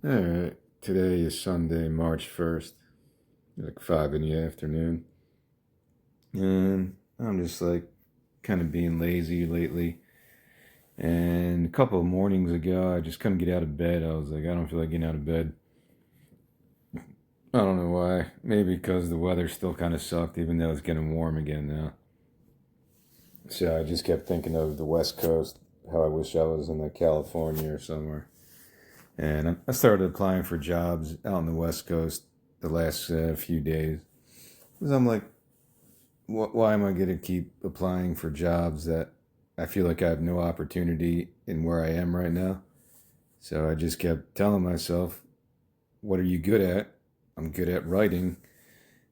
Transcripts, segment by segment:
All right. Today is Sunday, March 1st, like 5 in the afternoon. And I'm just like kind of being lazy lately. And a couple of mornings ago, I just couldn't get out of bed. I was like, I don't feel like getting out of bed. I don't know why. Maybe because the weather still kind of sucked, even though it's getting warm again now. So I just kept thinking of the West Coast, how I wish I was in like California or somewhere. And I started applying for jobs out on the West Coast the last few days. Because I'm like, why am I going to keep applying for jobs that I feel like I have no opportunity in where I am right now? So I just kept telling myself, what are you good at? I'm good at writing.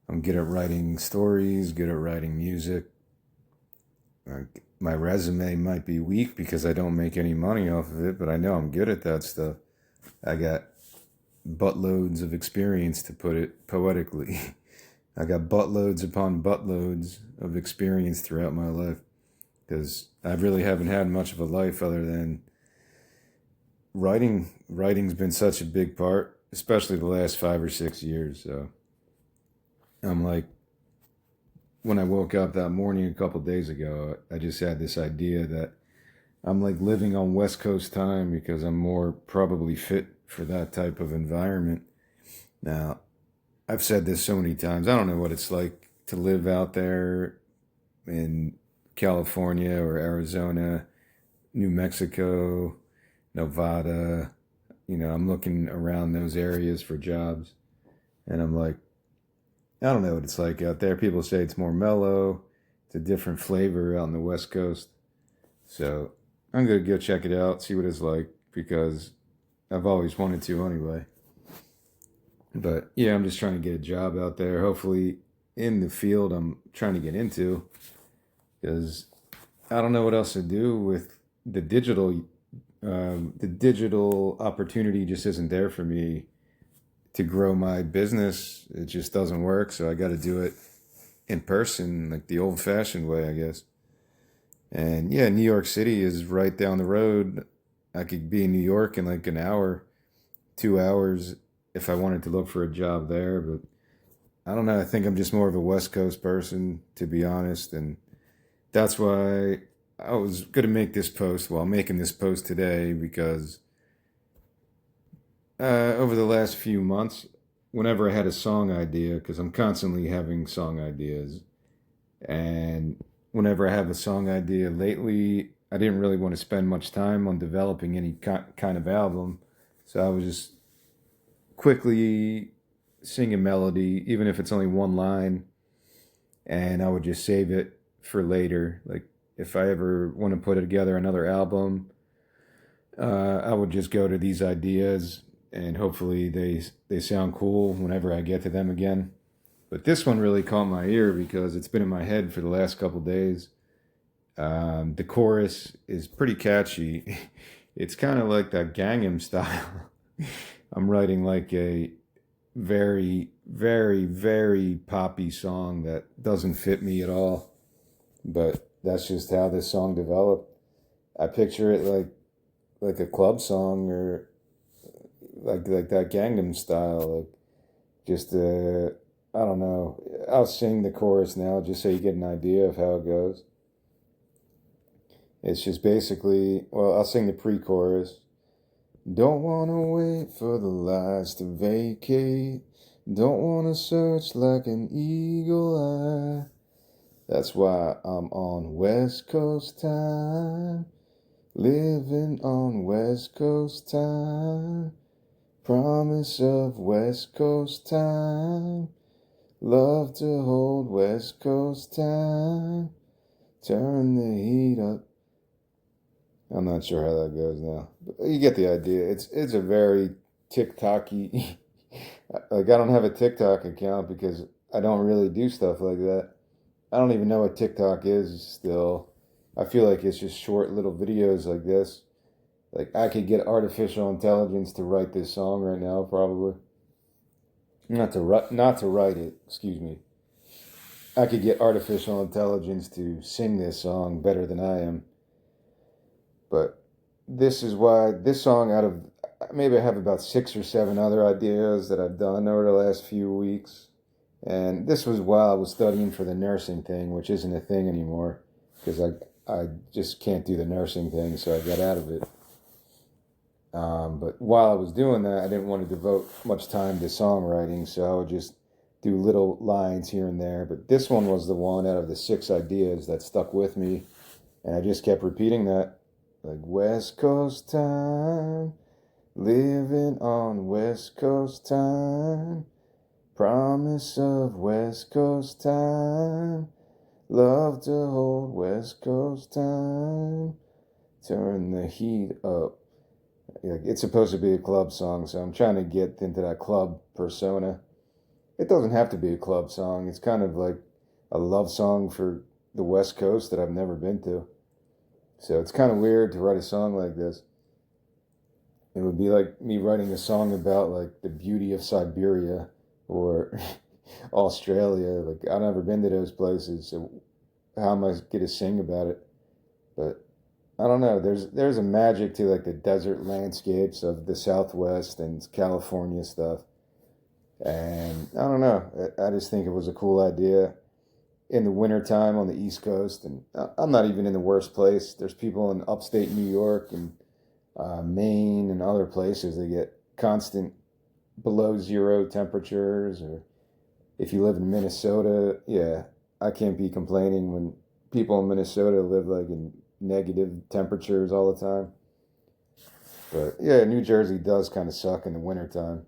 I'm good at writing stories, good at writing music. My resume might be weak because I don't make any money off of it, but I know I'm good at that stuff. I got buttloads of experience, to put it poetically. I got buttloads upon buttloads of experience throughout my life because I really haven't had much of a life other than writing. Writing's been such a big part, especially the last 5 or 6 years. So I'm like, when I woke up that morning a couple days ago, I just had this idea that I'm like living on West Coast time because I'm more probably fit for that type of environment. Now, I've said this so many times. I don't know what it's like to live out there in California or Arizona, New Mexico, Nevada. I'm looking around those areas for jobs, and I'm like, I don't know what it's like out there. People say it's more mellow, it's a different flavor out on the West Coast. So I'm gonna go check it out, see what it's like, because I've always wanted to anyway. But yeah, I'm just trying to get a job out there, hopefully in the field I'm trying to get into, because I don't know what else to do with the digital. The digital opportunity just isn't there for me to grow my business. It just doesn't work. So I got to do it in person, like the old fashioned way, I guess. And yeah, New York City is right down the road. I could be in New York in like an hour, 2 hours if I wanted to look for a job there. But I don't know. I think I'm just more of a West Coast person, to be honest. And that's why I was going to make this post. Well, I'm making this post today because over the last few months, whenever I had a song idea, because I'm constantly having song ideas, and whenever I have a song idea lately, I didn't really want to spend much time on developing any kind of album. So I was just quickly sing a melody, even if it's only one line, and I would just save it for later. Like if I ever want to put together another album, I would just go to these ideas, and hopefully they sound cool whenever I get to them again. But this one really caught my ear because it's been in my head for the last couple days. The chorus is pretty catchy. It's kind of like that Gangnam style. I'm writing like a very, very, very poppy song that doesn't fit me at all. But that's just how this song developed. I picture it like a club song, or like that Gangnam style, like just I don't know. I'll sing the chorus now just so you get an idea of how it goes. It's just basically, well, I'll sing the pre-chorus. Don't wanna wait for the lights to vacate. Don't wanna search like an eagle eye. That's why I'm on West Coast time. Living on West Coast time. Promise of West Coast time. Love to hold West Coast time. Turn the heat up. I'm not sure how that goes now, but you get the idea. It's a very TikToky. Like I don't have a TikTok account because I don't really do stuff like that. I don't even know what TikTok is still. I feel like it's just short little videos like this. Like I could get artificial intelligence to write this song right now, probably. Not to write it. Excuse me. I could get artificial intelligence to sing this song better than I am. But this is why this song, maybe I have about 6 or 7 other ideas that I've done over the last few weeks. And this was while I was studying for the nursing thing, which isn't a thing anymore because I just can't do the nursing thing, so I got out of it. But while I was doing that, I didn't want to devote much time to songwriting, so I would just do little lines here and there. But this one was the one out of the 6 ideas that stuck with me, and I just kept repeating that. Like West Coast time, living on West Coast time, promise of West Coast time, love to hold West Coast time, turn the heat up. It's supposed to be a club song, so I'm trying to get into that club persona. It doesn't have to be a club song. It's kind of like a love song for the West Coast that I've never been to. So it's kind of weird to write a song like this. It would be like me writing a song about like the beauty of Siberia or Australia. Like I've never been to those places, so how am I going to sing about it? But I don't know. There's a magic to like the desert landscapes of the Southwest and California stuff, and I don't know. I just think it was a cool idea in the wintertime on the East Coast, and I'm not even in the worst place. There's people in upstate New York and Maine and other places that get constant below zero temperatures, or if you live in Minnesota, yeah, I can't be complaining when people in Minnesota live like in negative temperatures all the time. But yeah, New Jersey does kind of suck in the wintertime.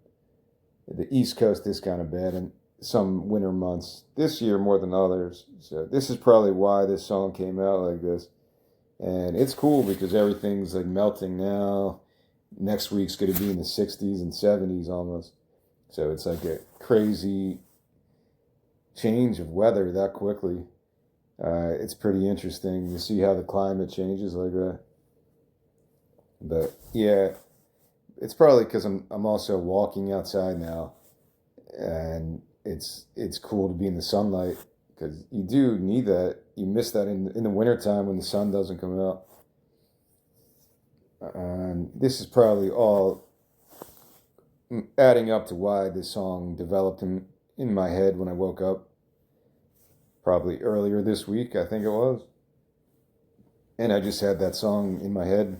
The East Coast is kind of bad in some winter months. This year more than others. So this is probably why this song came out like this. And it's cool because everything's like melting now. Next week's going to be in the 60s and 70s almost. So it's like a crazy change of weather that quickly. It's pretty interesting to see how the climate changes like that. But yeah, it's probably because I'm also walking outside now, and it's cool to be in the sunlight because you do need that. You miss that in the wintertime when the sun doesn't come out. And this is probably all adding up to why this song developed in my head when I woke up. Probably earlier this week, I think it was. And I just had that song in my head.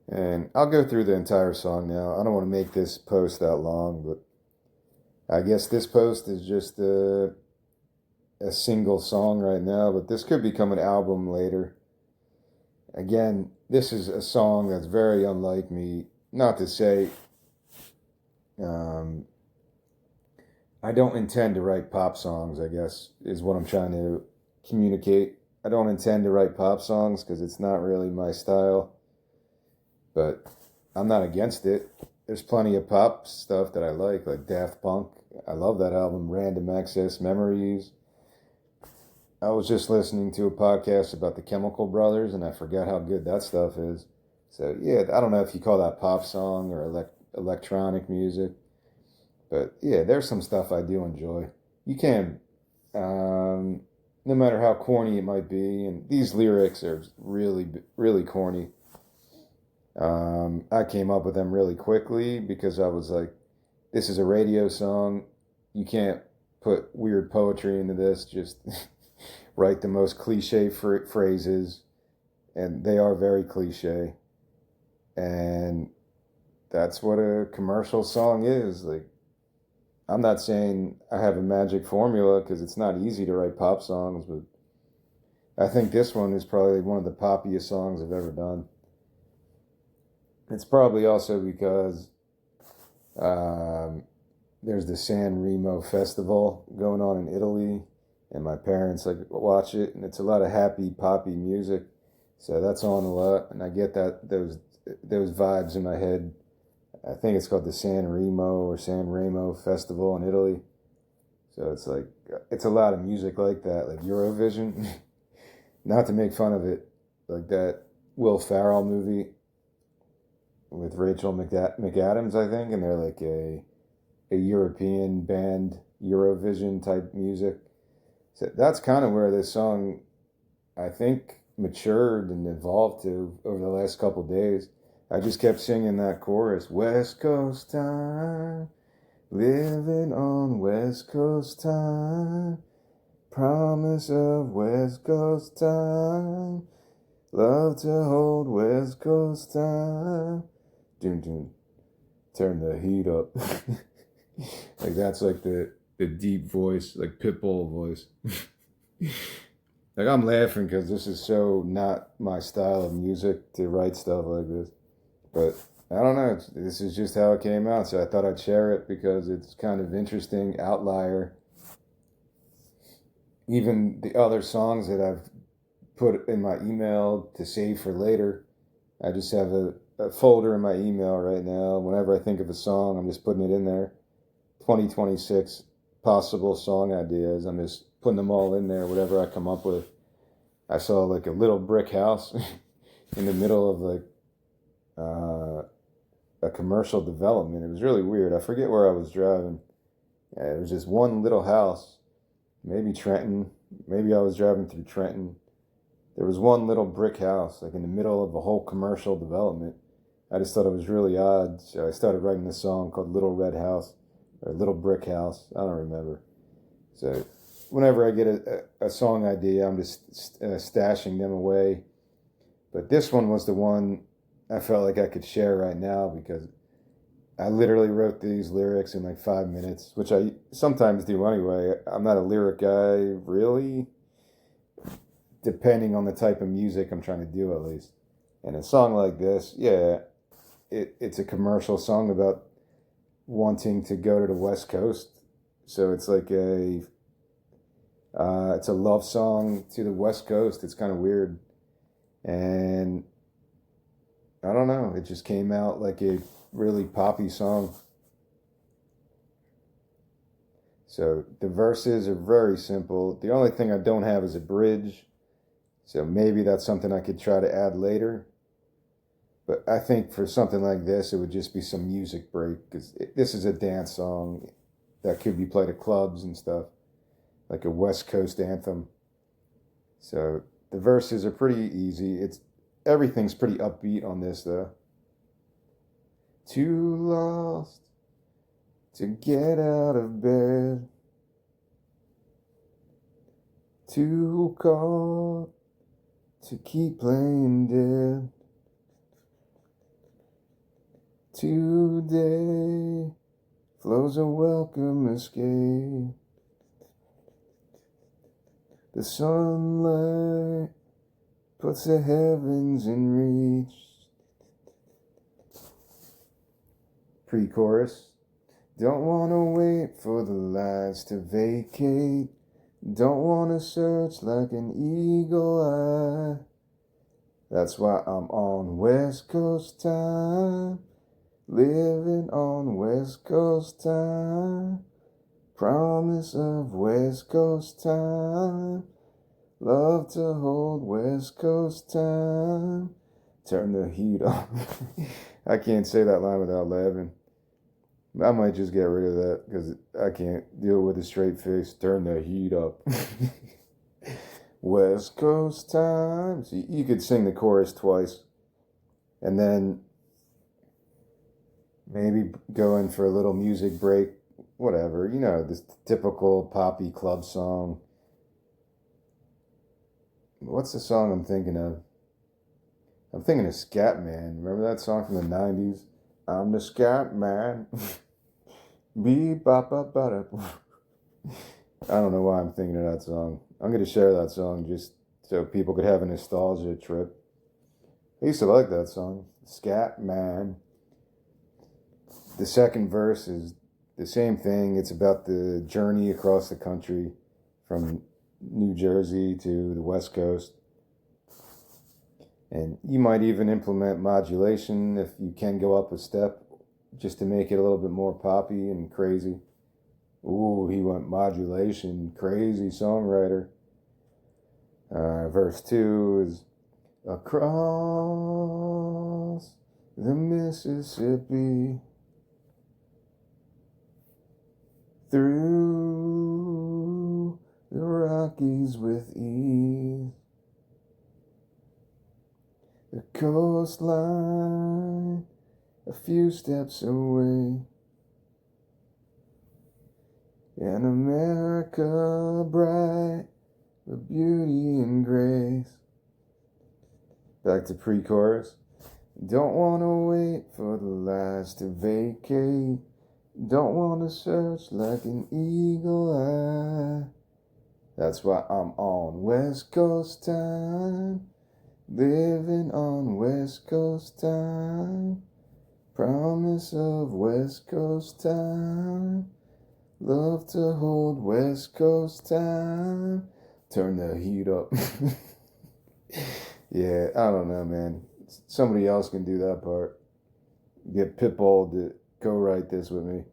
And I'll go through the entire song now. I don't want to make this post that long, but I guess this post is just a single song right now, but this could become an album later. Again, this is a song that's very unlike me. Not to say I don't intend to write pop songs, I guess, is what I'm trying to communicate. I don't intend to write pop songs because it's not really my style, but I'm not against it. There's plenty of pop stuff that I like Daft Punk. I love that album, Random Access Memories. I was just listening to a podcast about the Chemical Brothers, and I forgot how good that stuff is. So, yeah, I don't know if you call that pop song or electronic music. But, yeah, there's some stuff I do enjoy. You can, no matter how corny it might be, and these lyrics are really, really corny. I came up with them really quickly because I was like, this is a radio song. You can't put weird poetry into this. Just write the most cliche phrases, and they are very cliche. And that's what a commercial song is. Like, I'm not saying I have a magic formula because it's not easy to write pop songs, but I think this one is probably one of the poppiest songs I've ever done. It's probably also because there's the San Remo festival going on in Italy, and my parents like watch it, and it's a lot of happy poppy music, so that's on a lot, and I get those vibes in my head. I think it's called the San Remo Festival in Italy. So it's like it's a lot of music like that, like Eurovision. Not to make fun of it, like that Will Ferrell movie with Rachel McAdams, I think, and they're like a European band, Eurovision type music. So that's kind of where this song, I think, matured and evolved to over the last couple days. I just kept singing that chorus, West Coast time, living on West Coast time, promise of West Coast time, love to hold West Coast time. Doom, doom. Turn the heat up. Like that's like the deep voice, like Pitbull voice. Like I'm laughing because this is so not my style of music to write stuff like this. But I don't know. This is just how it came out. So I thought I'd share it because it's kind of interesting, outlier. Even the other songs that I've put in my email to save for later, I just have a folder in my email right now. Whenever I think of a song, I'm just putting it in there. 2026 possible song ideas. I'm just putting them all in there, whatever I come up with. I saw like a little brick house in the middle of like a commercial development. It was really weird. I forget where I was driving. It was just one little house, maybe Trenton. Maybe I was driving through Trenton. There was one little brick house, like in the middle of a whole commercial development. I just thought it was really odd, so I started writing this song called Little Red House, or Little Brick House. I don't remember. So whenever I get a song idea, I'm just stashing them away. But this one was the one I felt like I could share right now because I literally wrote these lyrics in like 5 minutes, which I sometimes do anyway. I'm not a lyric guy, really, depending on the type of music I'm trying to do, at least. And a song like this, yeah, it's a commercial song about wanting to go to the West Coast. So it's like it's a love song to the West Coast. It's kind of weird. And I don't know, it just came out like a really poppy song. So the verses are very simple. The only thing I don't have is a bridge. So maybe that's something I could try to add later. But I think for something like this, it would just be some music break because this is a dance song that could be played at clubs and stuff, like a West Coast anthem. So the verses are pretty easy. Everything's pretty upbeat on this though. Too lost to get out of bed, too caught to keep playing dead. Today flows a welcome escape. The sunlight puts the heavens in reach. Pre-chorus. Don't want to wait for the lights to vacate. Don't want to search like an eagle eye. That's why I'm on West Coast time. Living on West Coast time. Promise of West Coast time. Love to hold West Coast time. Turn the heat up. I can't say that line without laughing. I might just get rid of that because I can't deal with a straight face. Turn the heat up. West Coast time. So you could sing the chorus twice. And then maybe go in for a little music break. Whatever. You know, this typical poppy club song. What's the song I'm thinking of? I'm thinking of Scat Man. Remember that song from the 90s? I'm the Scat Man. Beep, bop, bop, bop. I don't know why I'm thinking of that song. I'm going to share that song just so people could have a nostalgia trip. I used to like that song. Scat Man. The second verse is the same thing. It's about the journey across the country from New Jersey to the West Coast. And you might even implement modulation if you can go up a step just to make it a little bit more poppy and crazy. Ooh, he went modulation. Crazy songwriter. Verse 2 is across the Mississippi, through the Rockies with ease. coastline, a few steps away. And America bright with beauty and grace. Back to pre-chorus. Don't want to wait for the lights to vacate. Don't want to search like an eagle eye. That's why I'm on West Coast time. Living on West Coast time. Promise of West Coast time. Love to hold West Coast time. Turn the heat up. Yeah, I don't know, man. Somebody else can do that part. Get Pitbull to co-write this with me.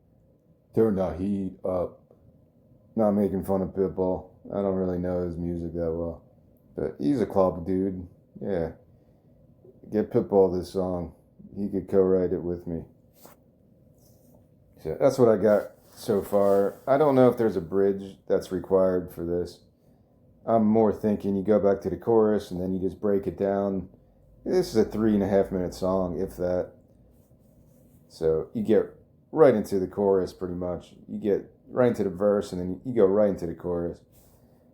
Turn the heat up. Not making fun of Pitbull. I don't really know his music that well. But he's a club dude. Yeah. Get Pitbull this song. He could co-write it with me. So that's what I got so far. I don't know if there's a bridge that's required for this. I'm more thinking you go back to the chorus and then you just break it down. This is a 3.5 minute song, if that. So you get right into the chorus pretty much. You get right into the verse and then you go right into the chorus.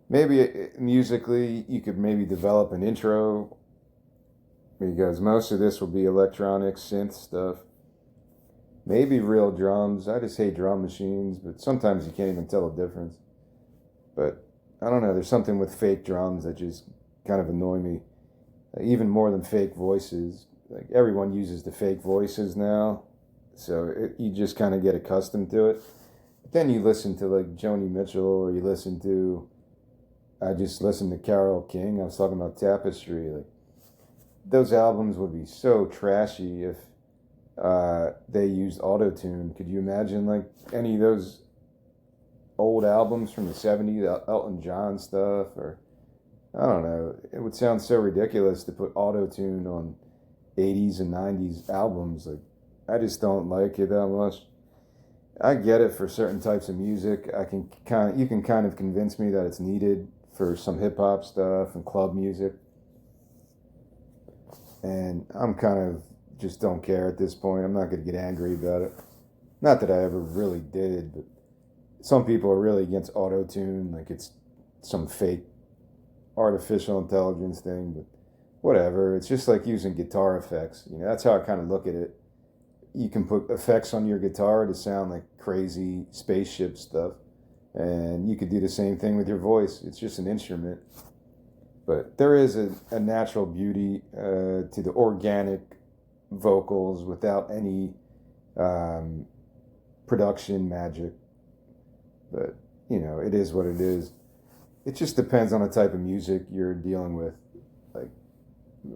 Maybe musically you could maybe develop an intro, because most of this will be electronic synth stuff. Maybe real drums. I just hate drum machines, but sometimes you can't even tell the difference. But I don't know, there's something with fake drums that just kind of annoy me. Even more than fake voices. Like everyone uses the fake voices now, so you just kind of get accustomed to it. But then you listen to like Joni Mitchell, or you listen to, I just listened to Carole King. I was talking about Tapestry. Like those albums would be so trashy if they used auto-tune. Could you imagine like any of those old albums from the 70s, Elton John stuff, or I don't know, it would sound so ridiculous to put auto-tune on 80s and 90s albums. Like I just don't like it that much. I get it for certain types of music. You can kind of convince me that it's needed for some hip-hop stuff and club music, and I'm kind of just don't care at this point. I'm not going to get angry about it. Not that I ever really did, but some people are really against auto-tune, like it's some fake artificial intelligence thing, but whatever. It's just like using guitar effects. You know, that's how I kind of look at it. You can put effects on your guitar to sound like crazy spaceship stuff, and you could do the same thing with your voice. It's just an instrument. But there is a natural beauty to the organic vocals without any production magic. But, you know, it is what it is. It just depends on the type of music you're dealing with. Like,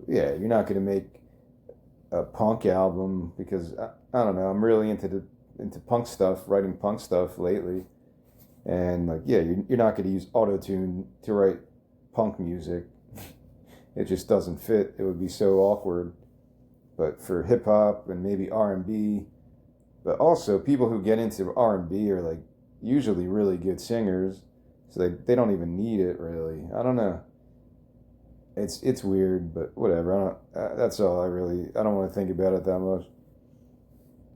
yeah, you're not going to make a punk album because, I don't know, I'm really into punk stuff, writing punk stuff lately. And, like, yeah, you're not going to use auto-tune to write punk music. It just doesn't fit. It would be so awkward. But for hip-hop and maybe R&B, but also people who get into R&B are, like, usually really good singers, so they don't even need it really. I don't know. It's weird, but whatever. That's all I don't want to think about it that much.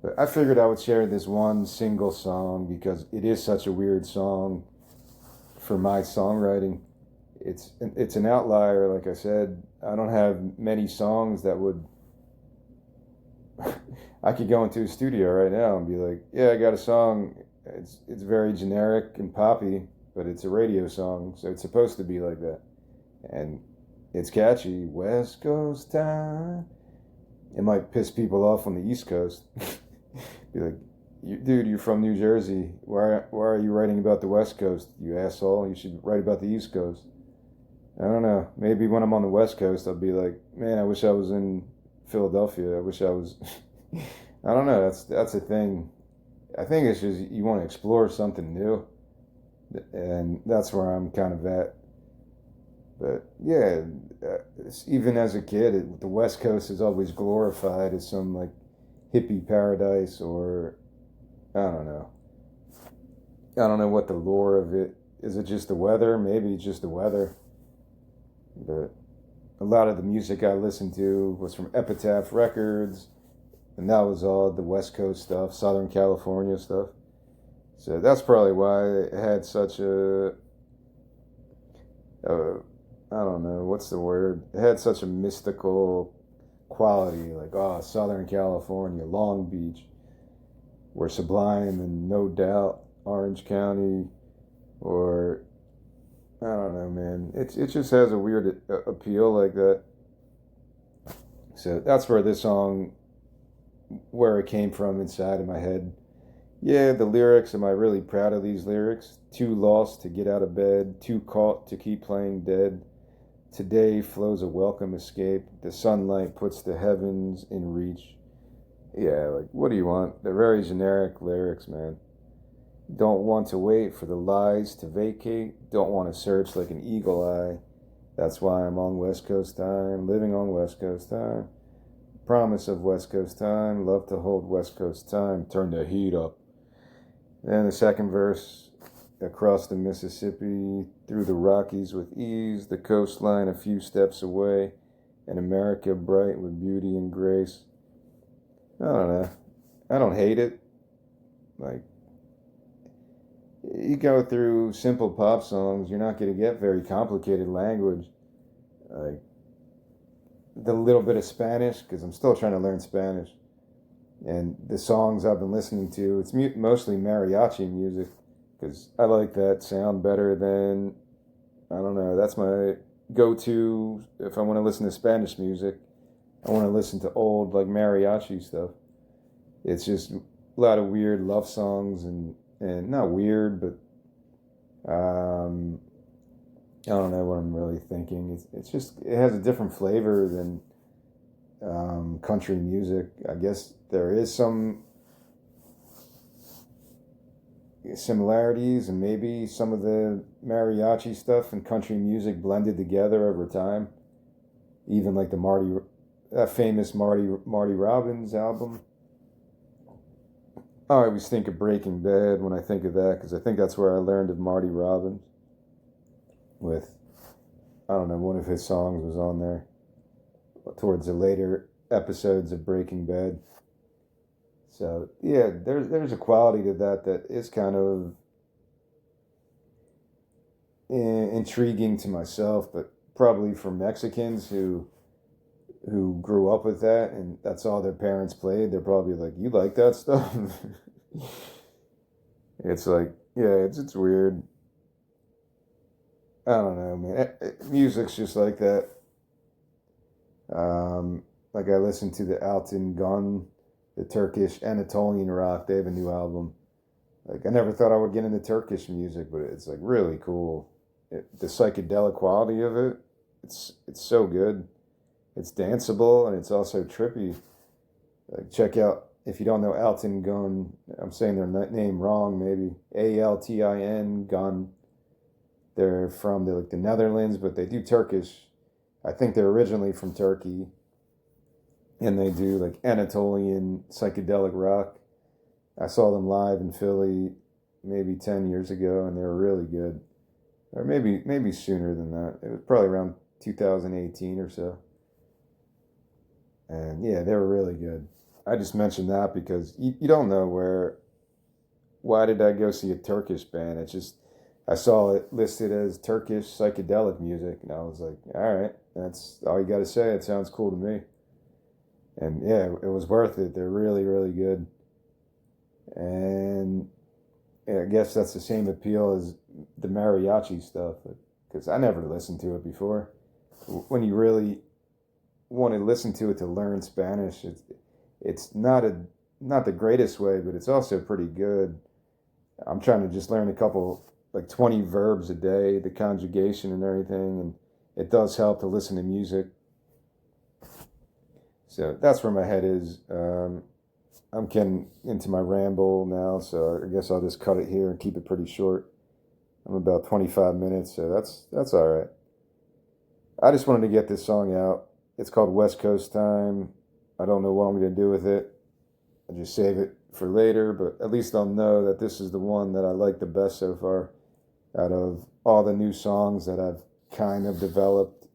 But I figured I would share this one single song because it is such a weird song for my songwriting. It's an outlier, like I said. I don't have many songs that would. I could go into a studio right now and be like, yeah, I got a song. It's very generic and poppy, but it's a radio song, so it's supposed to be like that. And it's catchy. West Coast time. It might piss people off on the East Coast. Be like, dude, you're from New Jersey. Why are you writing about the West Coast, you asshole? You should write about the East Coast. I don't know. Maybe when I'm on the West Coast, I'll be like, man, I wish I was in Philadelphia. I wish I was. I don't know. That's a thing. I think it's just you want to explore something new, and that's where I'm kind of at. But yeah, even as a kid, the West Coast is always glorified as some like hippie paradise, or I don't know. I don't know what the lore of it is. It just the weather? Maybe it's just the weather. But a lot of the music I listened to was from Epitaph Records, and that was all the West Coast stuff, Southern California stuff. So that's probably why it had such a I don't know, what's the word? It had such a mystical quality, like, oh, Southern California, Long Beach, or Sublime and No Doubt, Orange County, or I don't know, man. It just has a weird appeal like that. So that's where this song, where it came from inside of my head. Yeah, the lyrics, am I really proud of these lyrics? Too lost to get out of bed, too caught to keep playing dead. Today flows a welcome escape. The sunlight puts the heavens in reach. Yeah, like, what do you want? They're very generic lyrics, man. Don't want to wait for the lies to vacate. Don't want to search like an eagle eye. That's why I'm on West Coast time, living on West Coast time. Promise of West Coast time, love to hold West Coast time. Turn the heat up. Then the second verse, across the Mississippi, through the Rockies with ease, the coastline a few steps away, and America bright with beauty and grace. I don't know. I don't hate it. Like, you go through simple pop songs, you're not going to get very complicated language. Like, the little bit of Spanish, because I'm still trying to learn Spanish. And the songs I've been listening to, it's mostly mariachi music, because I like that sound better than, I don't know, that's my go-to if I want to listen to Spanish music. I want to listen to old, like, mariachi stuff. It's just a lot of weird love songs, and not weird, but I don't know what I'm really thinking. It's just, it has a different flavor than country music. I guess there is some similarities, and maybe some of the mariachi stuff and country music blended together over time. Even like that famous Marty Robbins album. I always think of Breaking Bad when I think of that, because I think that's where I learned of Marty Robbins. With, I don't know, one of his songs was on there towards the later episodes of Breaking Bad. So yeah, there's a quality to that is kind of intriguing to myself, but probably for Mexicans who grew up with that and that's all their parents played, they're probably like, you like that stuff? It's like, yeah, it's weird. I don't know, man. Music's just like that. Like, I listened to the Altin Gun, the Turkish Anatolian rock. They have a new album. Like, I never thought I would get into Turkish music, but it's like really cool. The psychedelic quality of it, it's so good. It's danceable and it's also trippy. Like, check out, if you don't know Altin Gun, I'm saying their name wrong, maybe Altin Gun. They're from the Netherlands, but they do Turkish. I think they're originally from Turkey, and they do like Anatolian psychedelic rock. I saw them live in Philly maybe 10 years ago, and they were really good. Or maybe sooner than that. It was probably around 2018 or so. And yeah, they were really good. I just mentioned that because you don't know why did I go see a Turkish band? It's just, I saw it listed as Turkish psychedelic music, and I was like, all right, that's all you got to say. It sounds cool to me. And yeah, it was worth it. They're really, really good. And yeah, I guess that's the same appeal as the mariachi stuff, because I never listened to it before. When you really want to listen to it to learn Spanish, it's not the greatest way, but it's also pretty good. I'm trying to just learn a couple, like 20 verbs a day, the conjugation and everything, and it does help to listen to music. So that's where my head is. I'm getting into my ramble now, so I guess I'll just cut it here and keep it pretty short. I'm about 25 minutes, so that's all right. I just wanted to get this song out. It's called West Coast Time. I don't know what I'm going to do with it. I'll just save it for later, but at least I'll know that this is the one that I like the best so far out of all the new songs that I've kind of developed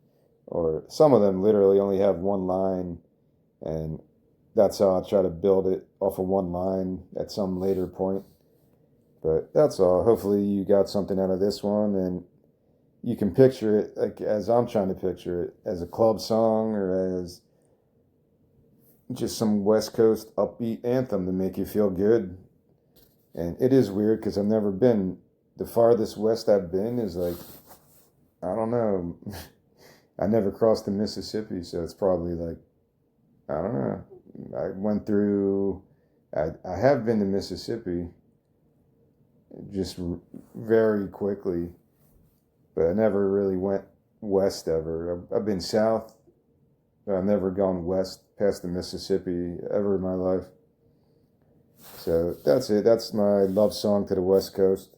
or some of them literally only have one line, and that's how I'll try to build it off of one line at some later point. But that's all. Hopefully you got something out of this one, and you can picture it like as I'm trying to picture it, as a club song or as just some West Coast upbeat anthem to make you feel good. And it is weird because I've never been. The farthest west I've been is like, I don't know. I never crossed the Mississippi, so it's probably like, I don't know. I went through, I have been to Mississippi just very quickly, but I never really went west ever. I've been south, but I've never gone west past the Mississippi ever in my life. So that's it. That's my love song to the West Coast.